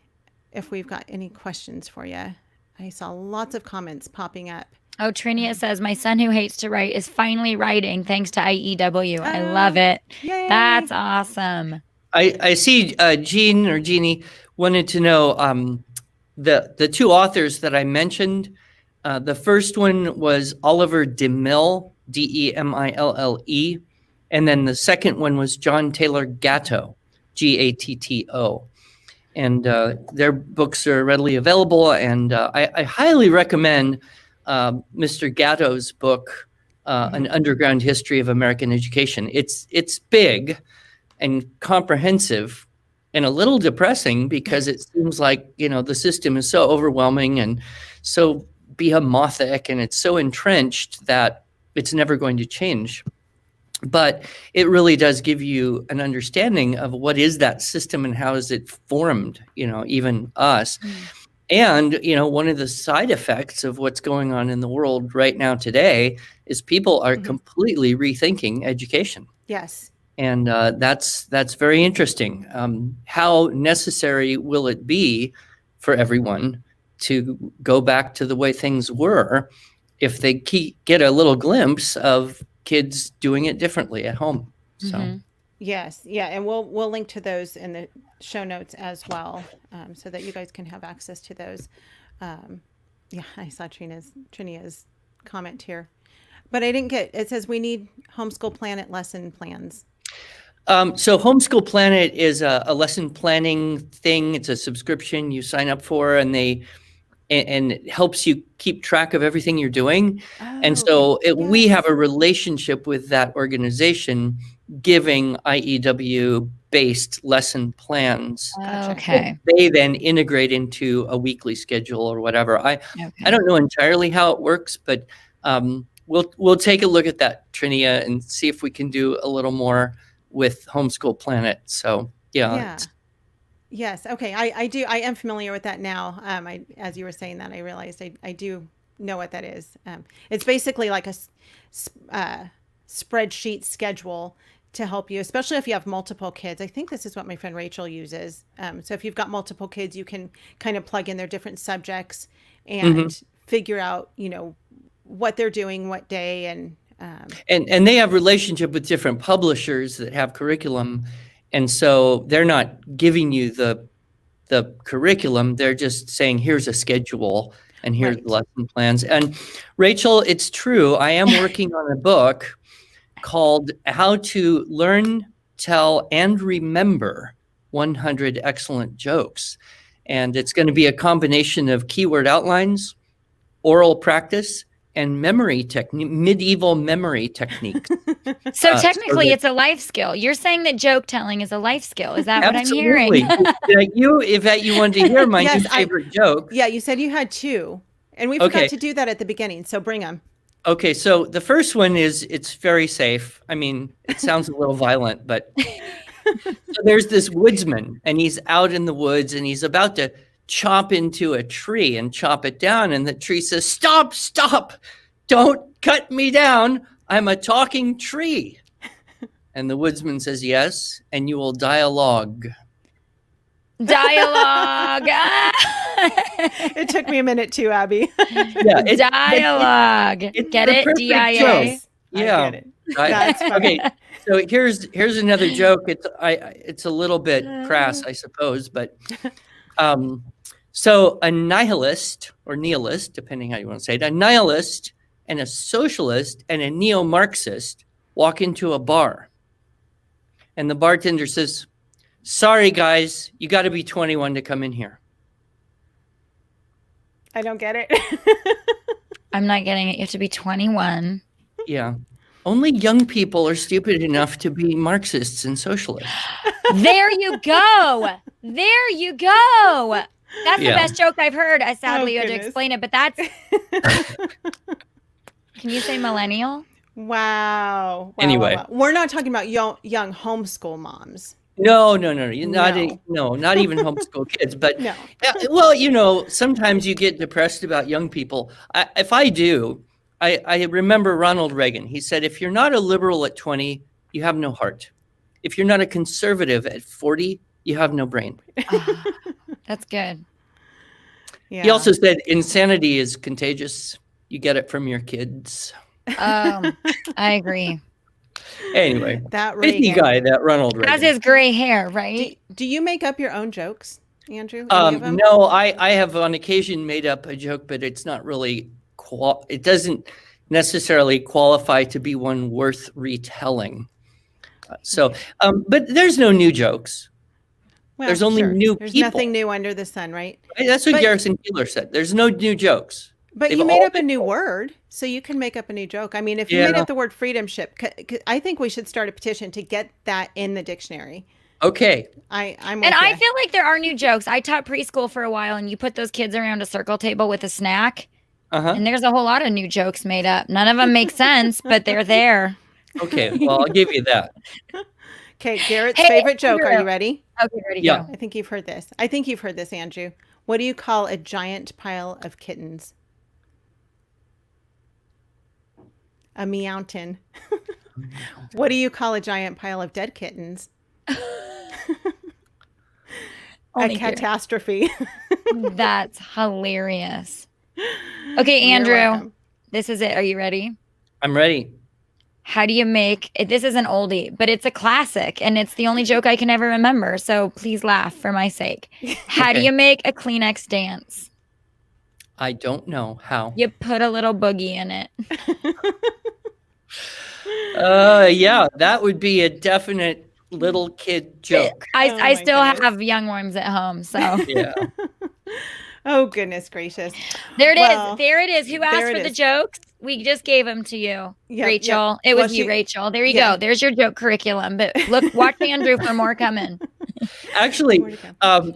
Speaker 1: if we've got any questions for you. I saw lots of comments popping up.
Speaker 3: Oh, Trinia says, my son who hates to write is finally writing thanks to IEW. I love it.
Speaker 1: Yay.
Speaker 3: That's awesome.
Speaker 2: I see Jeannie wanted to know the two authors that I mentioned. The first one was Oliver DeMille, DeMille, and then the second one was John Taylor Gatto, Gatto. And their books are readily available, and I highly recommend Mr. Gatto's book, An Underground History of American Education. It's big and comprehensive and a little depressing because it seems like, the system is so overwhelming and so behemothhic, and it's so entrenched that it's never going to change. But it really does give you an understanding of what is that system and how is it formed, even us. And, one of the side effects of what's going on in the world right now today is people are completely rethinking education.
Speaker 1: Yes.
Speaker 2: And that's very interesting. How necessary will it be for everyone to go back to the way things were if they get a little glimpse of kids doing it differently at home? So.
Speaker 1: Yes. Yeah. And we'll link to those in the show notes as well, so that you guys can have access to those. Yeah, I saw Trinia's comment here, but I didn't get, it says we need Homeschool Planet lesson plans.
Speaker 2: So Homeschool Planet is a lesson planning thing. It's a subscription you sign up for, and it helps you keep track of everything you're doing. And so we have a relationship with that organization, giving IEW-based lesson plans.
Speaker 3: Okay.
Speaker 2: They then integrate into a weekly schedule or whatever. I don't know entirely how it works, but we'll take a look at that, Trinia, and see if we can do a little more with Homeschool Planet. So yeah.
Speaker 1: Yes. Okay. I am familiar with that now. As you were saying that, I realized I do know what that is. It's basically like a spreadsheet schedule to help you, especially if you have multiple kids. I think this is what my friend Rachel uses. So if you've got multiple kids, you can kind of plug in their different subjects and figure out, what they're doing, what day, and
Speaker 2: they have relationship with different publishers that have curriculum. And so they're not giving you the curriculum. They're just saying, here's a schedule. and here's
Speaker 1: Right.
Speaker 2: the lesson plans. And Rachel, it's true. I am working on a book called How to Learn, Tell, and Remember 100 Excellent Jokes. And it's going to be a combination of keyword outlines, oral practice, and medieval memory techniques.
Speaker 3: So technically, it's a life skill. You're saying that joke telling is a life skill. Is that what I'm hearing?
Speaker 2: Yvette, you wanted to hear my new favorite joke.
Speaker 1: Yeah, you said you had two, and we forgot to do that at the beginning. So bring them.
Speaker 2: Okay, so the first one it's very safe. I mean, it sounds a little violent, but so there's this woodsman, and he's out in the woods, and he's about to chop into a tree and chop it down, and the tree says, stop, don't cut me down, I'm a talking tree. And the woodsman says, yes, and you will dialogue.
Speaker 1: It took me a minute too, Abby.
Speaker 2: Yeah,
Speaker 3: dialogue. Get it? DIA.
Speaker 2: Yeah.
Speaker 1: I get it. That's funny.
Speaker 2: Okay, so here's another joke. It's a little bit crass, I suppose, but so a nihilist or nihilist, depending how you want to say it, a nihilist and a socialist and a neo-Marxist walk into a bar. And the bartender says, sorry, guys, you got to be 21 to come in here.
Speaker 1: I don't get it.
Speaker 3: I'm not getting it. You have to be 21.
Speaker 2: Yeah. Only young people are stupid enough to be Marxists and socialists.
Speaker 3: There you go. There you go. That's the best joke I've heard. Sadly, you had to explain it, but that's... Can you say millennial?
Speaker 1: Wow.
Speaker 2: Anyway.
Speaker 1: Wow. We're not talking about young homeschool moms.
Speaker 2: No. Not even homeschool kids. But
Speaker 1: no.
Speaker 2: Well, sometimes you get depressed about young people. If I do, I remember Ronald Reagan. He said, if you're not a liberal at 20, you have no heart. If you're not a conservative at 40, you have no brain.
Speaker 3: That's good.
Speaker 1: Yeah.
Speaker 2: He also said insanity is contagious. You get it from your kids.
Speaker 3: I agree.
Speaker 2: Anyway,
Speaker 1: that
Speaker 2: busy guy, that Ronald Reagan.
Speaker 3: Has his gray hair, right?
Speaker 1: Do you make up your own jokes, Andrew?
Speaker 2: No, I have on occasion made up a joke, but it's not really, it doesn't necessarily qualify to be one worth retelling. But there's no new jokes.
Speaker 1: Well,
Speaker 2: there's only new
Speaker 1: There's
Speaker 2: people.
Speaker 1: nothing new under the sun, right?
Speaker 2: That's what Garrison Keillor said. There's no new jokes.
Speaker 1: But you made up a new word, so you can make up a new joke. I mean, if you made up the word freedomship, I think we should start a petition to get that in the dictionary.
Speaker 2: Okay.
Speaker 1: I'm
Speaker 3: and I feel like there are new jokes. I taught preschool for a while, and you put those kids around a circle table with a snack, and there's a whole lot of new jokes made up. None of them make sense, but they're there.
Speaker 2: Okay, well, I'll give you that.
Speaker 1: Okay, Garrett's favorite joke. Are you ready?
Speaker 3: Okay, ready.
Speaker 2: Yeah.
Speaker 3: Go.
Speaker 1: I think you've heard this. Andrew. What do you call a giant pile of kittens? A meowton. What do you call a giant pile of dead kittens? A catastrophe.
Speaker 3: That's hilarious. Okay, Andrew, this is it. Are you ready?
Speaker 2: I'm ready.
Speaker 3: How do you make this is an oldie, but it's a classic, and it's the only joke I can ever remember. So please laugh for my sake. How do you make a Kleenex dance?
Speaker 2: I don't know how.
Speaker 3: You put a little boogie in it.
Speaker 2: Yeah, that would be a definite little kid joke.
Speaker 3: I still have young ones at home, so
Speaker 2: yeah.
Speaker 1: Oh, goodness gracious.
Speaker 3: There it is. There it is. Who asked for the jokes? We just gave them to you, Rachel. It was you, Rachel. There you go. There's your joke curriculum. But watch Andrew for more coming.
Speaker 2: Actually,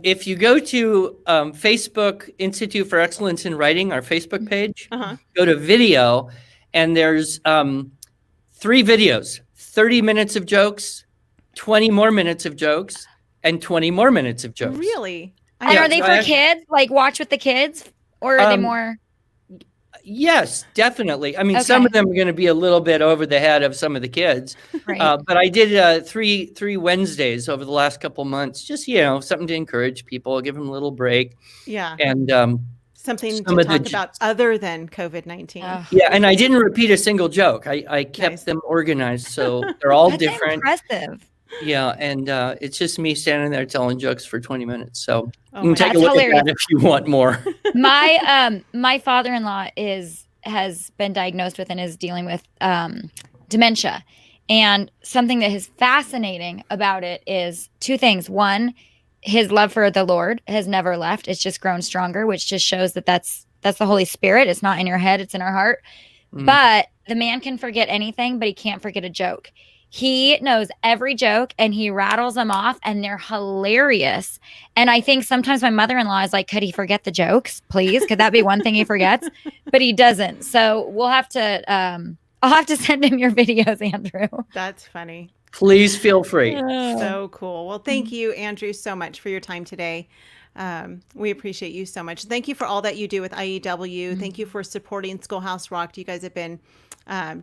Speaker 2: if you go to Facebook Institute for Excellence in Writing, our Facebook page, go to video, and there's 3 videos, 30 minutes of jokes, 20 more minutes of jokes, and 20 more minutes of jokes.
Speaker 1: Really?
Speaker 3: And are they for kids? Like watch with the kids? Or are they more...
Speaker 2: Yes, definitely. I mean, some of them are going to be a little bit over the head of some of the kids. Right. But I did three Wednesdays over the last couple months. Just, something to encourage people, give them a little break.
Speaker 1: Yeah.
Speaker 2: And
Speaker 1: something to talk about other than COVID-19.
Speaker 2: Yeah, and I didn't repeat a single joke. I kept them organized, so they're all different.
Speaker 3: Impressive.
Speaker 2: Yeah, and it's just me standing there telling jokes for 20 minutes. So
Speaker 1: Oh
Speaker 2: you can
Speaker 1: my
Speaker 2: take a
Speaker 3: That's
Speaker 2: look
Speaker 3: hilarious.
Speaker 2: at that if you want more.
Speaker 3: My father-in-law has been diagnosed with and is dealing with dementia. And something that is fascinating about it is two things. One, his love for the Lord has never left. It's just grown stronger, which just shows that that's the Holy Spirit. It's not in your head, it's in our heart. But the man can forget anything, but he can't forget a joke. He knows every joke and he rattles them off and they're hilarious. And I think sometimes my mother-in-law is like, could he forget the jokes, please? Could that be one thing he forgets? But he doesn't. So we'll have to I'll have to send him your videos, Andrew.
Speaker 1: That's funny.
Speaker 2: Please feel free.
Speaker 1: So cool. Well, thank you, Andrew, so much for your time today. We appreciate you so much. Thank you for all that you do with IEW. Thank you for supporting Schoolhouse Rocked. You guys have been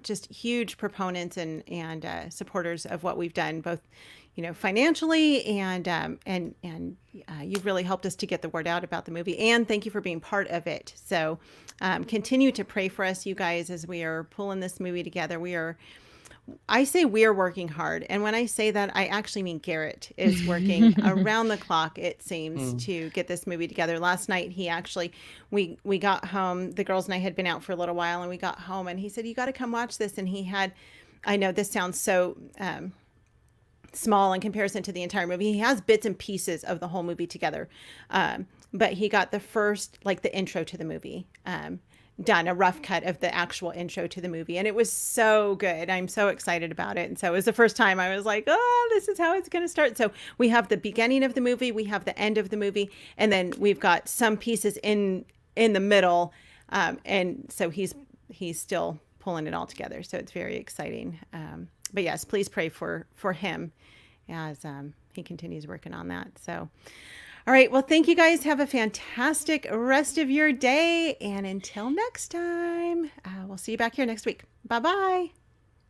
Speaker 1: just huge proponents and supporters of what we've done, both financially and you've really helped us to get the word out about the movie. And thank you for being part of it. So continue to pray for us, you guys, as we are pulling this movie together. I say we are working hard. And when I say that, I actually mean Garrett is working around the clock, it seems, to get this movie together. Last night, we got home. The girls and I had been out for a little while, and we got home, and he said, you got to come watch this. And I know this sounds so small in comparison to the entire movie. He has bits and pieces of the whole movie together. But he got the first, the intro to the movie, done, a rough cut of the actual intro to the movie. And it was so good. I'm so excited about it. And so it was the first time I was like, oh, this is how it's going to start. So we have the beginning of the movie, we have the end of the movie, and then we've got some pieces in the middle. And so he's still pulling it all together. So it's very exciting. But yes, please pray for him as he continues working on that. So all right. Well, thank you guys. Have a fantastic rest of your day. And until next time, we'll see you back here next week. Bye-bye.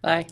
Speaker 2: Bye.